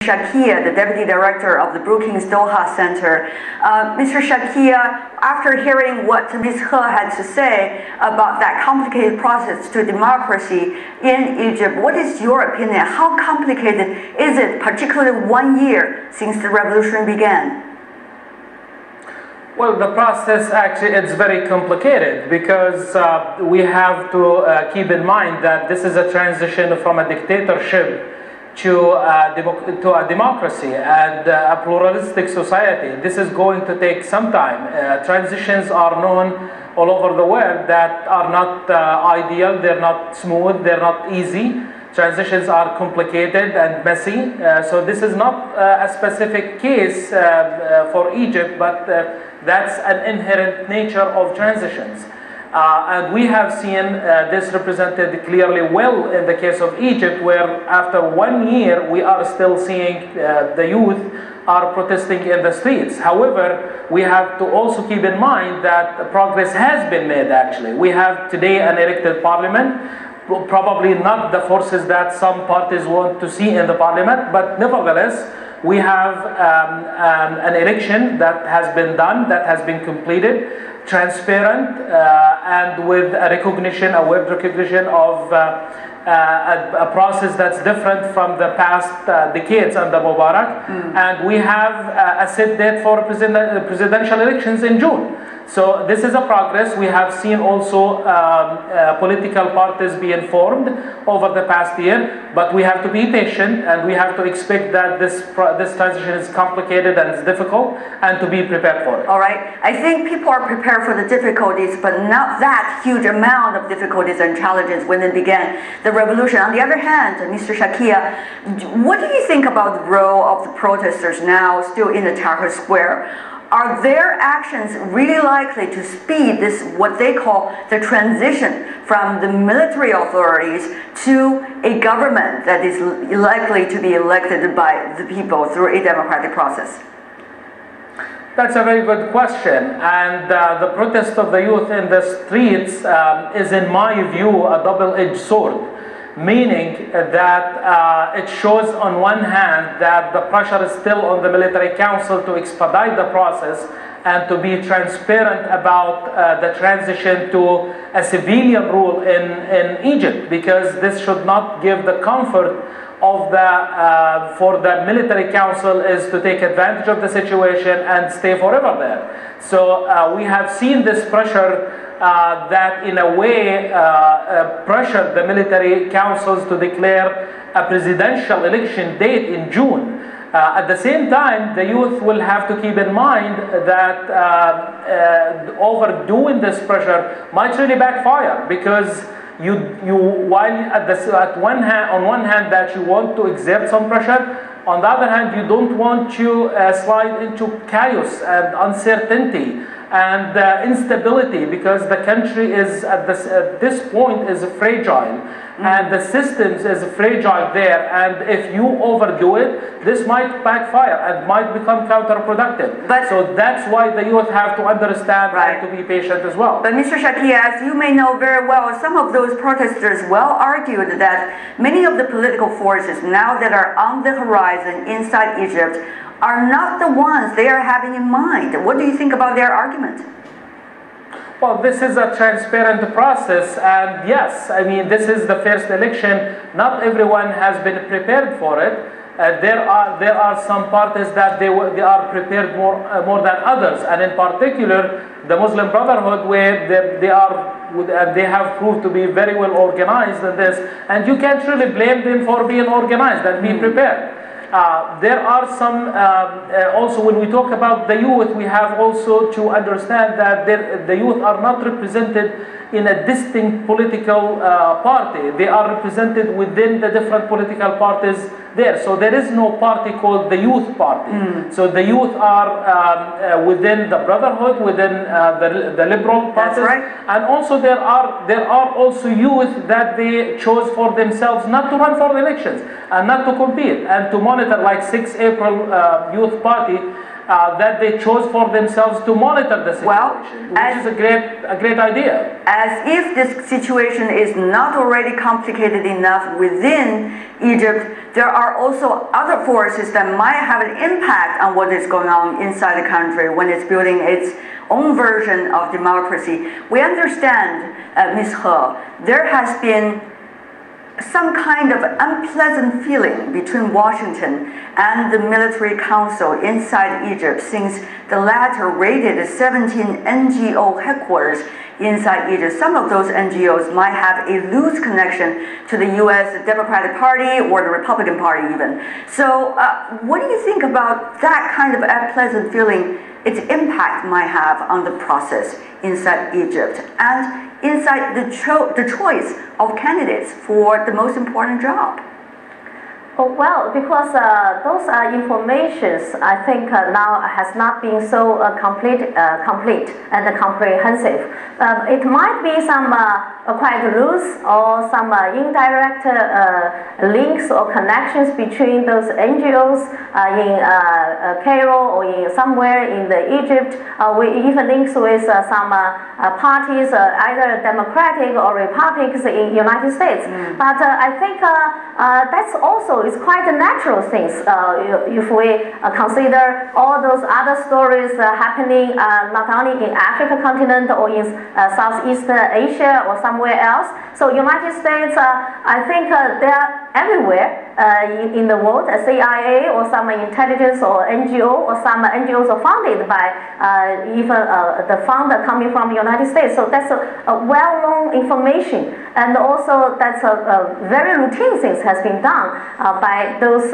Sharqieh, the Deputy Director of the Brookings Doha Center. Mr. Sharqieh, after hearing what Ms. He had to say about that complicated process to democracy in Egypt, what is your opinion? How complicated is it, particularly 1 year since the revolution began? Well, the process actually it's very complicated because we have to keep in mind that this is a transition from a dictatorship to a democracy and a pluralistic society. This is going to take some time. Transitions are known all over the world that are not ideal, they're not smooth, they're not easy. Transitions are complicated and messy. So this is not a specific case for Egypt, but that's an inherent nature of transitions. And we have seen this represented clearly well in the case of Egypt, where after 1 year we are still seeing the youth are protesting in the streets. However, we have to also keep in mind that progress has been made actually. We have today an elected parliament, probably not the forces that some parties want to see in the parliament, but nevertheless, we have an election that has been done, that has been completed, transparent, and with a recognition, a web recognition of a process that's different from the past decades under Mubarak. And we have a set date for presidential elections in June. So this is a progress. We have seen also political parties being formed over the past year, but we have to be patient and we have to expect that this transition is complicated and it's difficult, and to be prepared for it. All right. I think people are prepared for the difficulties, but not that huge amount of difficulties and challenges when it began the revolution. On the other hand, Mr. Sharqieh, what do you think about the role of the protesters now still in the Tahrir Square? Are their actions really likely to speed this, what they call the transition from the military authorities to a government that is likely to be elected by the people through a democratic process? That's a very good question, and the protest of the youth in the streets is, in my view, a double-edged sword. Meaning that it shows on one hand that the pressure is still on the military council to expedite the process and to be transparent about the transition to a civilian rule in Egypt, because this should not give the comfort of for the military council is to take advantage of the situation and stay forever there. So we have seen this pressure that in a way pressured the military councils to declare a presidential election date in June. At the same time, the youth will have to keep in mind that overdoing this pressure might really backfire, because while on one hand that you want to exert some pressure, on the other hand you don't want to slide into chaos and uncertainty and instability, because the country is at this point is fragile, and the systems is fragile there, and if you overdo it, this might backfire and might become counterproductive. So that's why the youth have to understand and to be patient as well. But Mr. Sharqieh, as you may know very well, some of those protesters well argued that many of the political forces now that are on the horizon inside Egypt are not the ones they are having in mind. What do you think about their argument? Well, this is a transparent process, and yes, I mean, this is the first election. Not everyone has been prepared for it. There are some parties that they are prepared more than others, and in particular, the Muslim Brotherhood, where they have proved to be very well organized in this, and you can't really blame them for being organized and being prepared. There are some, also when we talk about the youth, we have also to understand that the youth are not represented in a distinct political party. They are represented within the different political parties there. So there is no party called the Youth Party. So the youth are within the Brotherhood, within the liberal parties. And also there are also youth that they chose for themselves not to run for the elections and not to compete and to monitor, like 6 April Youth Party that they chose for themselves to monitor the situation, which is a great idea. As if this situation is not already complicated enough within Egypt, there are also other forces that might have an impact on what is going on inside the country when it's building its own version of democracy. We understand, Ms. He, there has been some kind of unpleasant feeling between Washington and the military council inside Egypt since the latter raided 17 NGO headquarters inside Egypt. Some of those NGOs might have a loose connection to the US Democratic Party or the Republican Party even. So what do you think about that kind of unpleasant feeling its impact might have on the process inside Egypt and inside the choice of candidates for the most important job? Oh, well, because those informations, I think now has not been so complete and comprehensive. It might be some quite loose or some indirect links or connections between those NGOs in Cairo or in somewhere in the Egypt. We even links with some parties, either Democratic or Republicans in United States. But I think that's also is quite a natural thing if we consider all those other stories happening not only in Africa continent or in Southeast Asia or somewhere else. So United States, I think they are everywhere in the world. CIA or some intelligence or NGO or some NGOs are funded by even the founder coming from the United States. So that's a well-known information, and also that's a very routine things has been done by those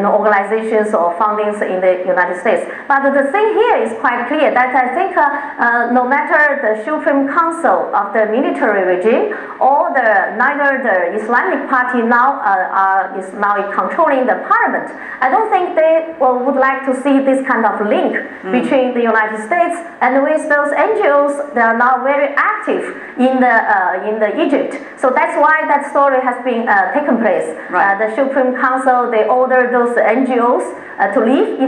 organizations or fundings in the United States. But the thing here is quite clear that I think no matter the Supreme Council of the military regime or neither the Islamic Party now is now controlling the parliament, I don't think they would like to see this kind of link between the United States and with those NGOs. They are now very active in the Egypt. So that's why that story has been taken place. Right. The Supreme Council, they ordered those NGOs to leave.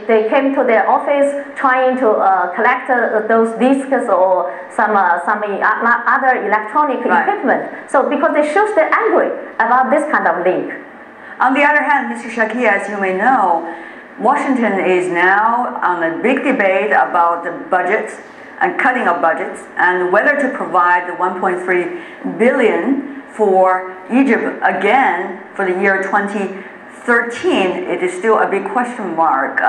They came to their office trying to collect those discs or some other electronic equipment. So because they shows they're angry about this kind of link. On the other hand, Mr. Sharqieh, as you may know, Washington is now on a big debate about the budgets and cutting of budgets and whether to provide the 1.3 billion for Egypt again for the year 2013. It is still a big question mark.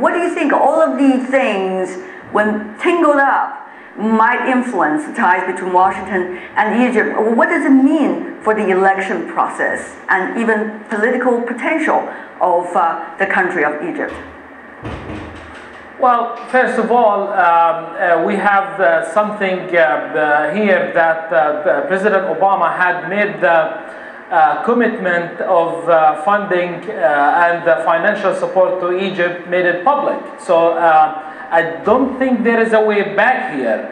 What do you think all of these things, when tangled up, might influence the ties between Washington and Egypt? What does it mean for the election process and even political potential of the country of Egypt? Well, first of all, we have something here that President Obama had made the commitment of funding and financial support to Egypt, made it public. So I don't think there is a way back here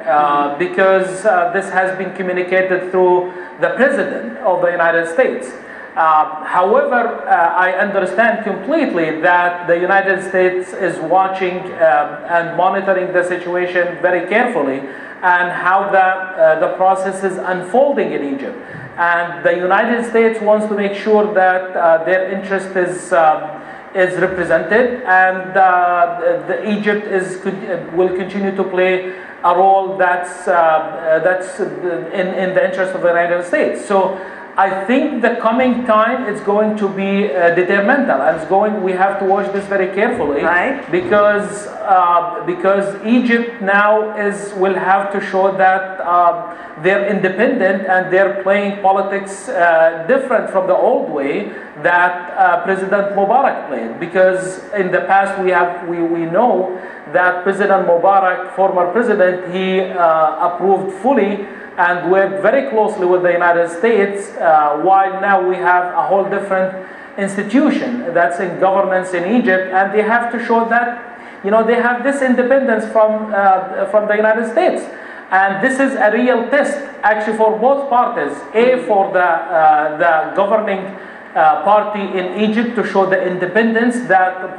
because this has been communicated through the President of the United States. However, I understand completely that the United States is watching and monitoring the situation very carefully and how the process is unfolding in Egypt. And the United States wants to make sure that their interest is represented, and Egypt will continue to play a role that's in the interest of the United States. So I think the coming time is going to be detrimental, and we have to watch this very carefully, right? Because Egypt now will have to show that they're independent and they're playing politics different from the old way that President Mubarak played. Because in the past we know that President Mubarak, former president, he approved fully and worked very closely with the United States, while now we have a whole different institution that's in governance in Egypt, and they have to show that they have this independence from the United States. And this is a real test actually for both parties, for the governing party in Egypt to show the independence that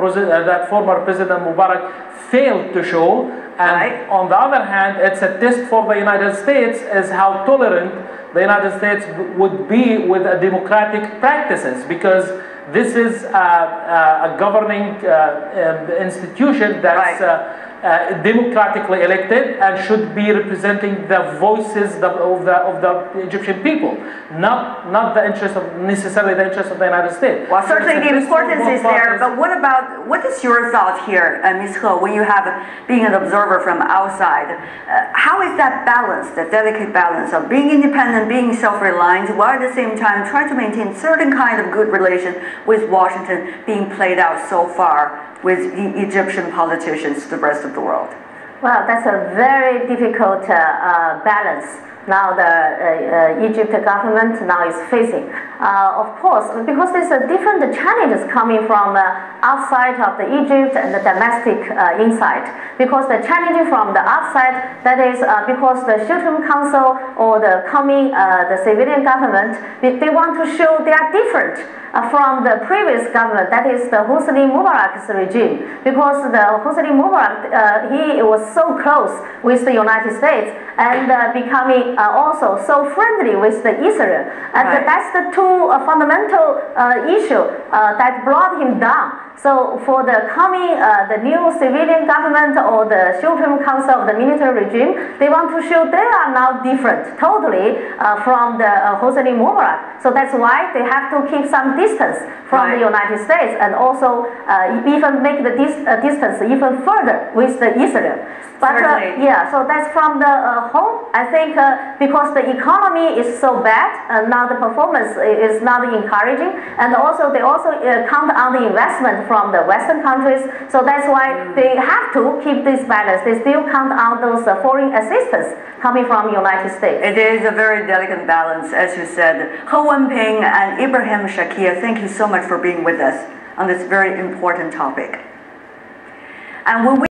former President Mubarak failed to show. And on the other hand, it's a test for the United States as how tolerant the United States would be with democratic practices, because this is a governing institution that's democratically elected and should be representing the voices of the Egyptian people, not the interest of necessarily the interest of the United States. Well, certainly the importance is there, but what is your thought here, Ms. He, when you have being an observer from outside? How is that balance, that delicate balance of being independent, being self-reliant, while at the same time trying to maintain certain kind of good relation with Washington being played out so far with the Egyptian politicians to the rest of the world? Well, that's a very difficult balance now the Egypt government now is facing. Of course, because there's a different challenges coming from outside of the Egypt and the domestic inside. Because the challenge from the outside, that is because the Sharqieh Council or the coming the civilian government, they want to show they are different from the previous government, that is the Hosni Mubarak's regime. Because the Hosni Mubarak, he was so close with the United States and becoming also so friendly with the Israel. And that's the two fundamental issue that brought him down. So for the coming, the new civilian government or the Sharqieh Council of the military regime, they want to show they are now different, totally from the Hosni Mubarak. So that's why they have to keep some distance from the United States and also even make the distance even further with the Israel. But yeah, so that's from the home. I think because the economy is so bad, now the performance is not encouraging, and also they also count on the investment from the Western countries. So that's why they have to keep this balance. They still count on those foreign assistance coming from the United States. It is a very delicate balance, as you said. Wenping and Ibrahim Sharqieh, thank you so much for being with us on this very important topic. And when we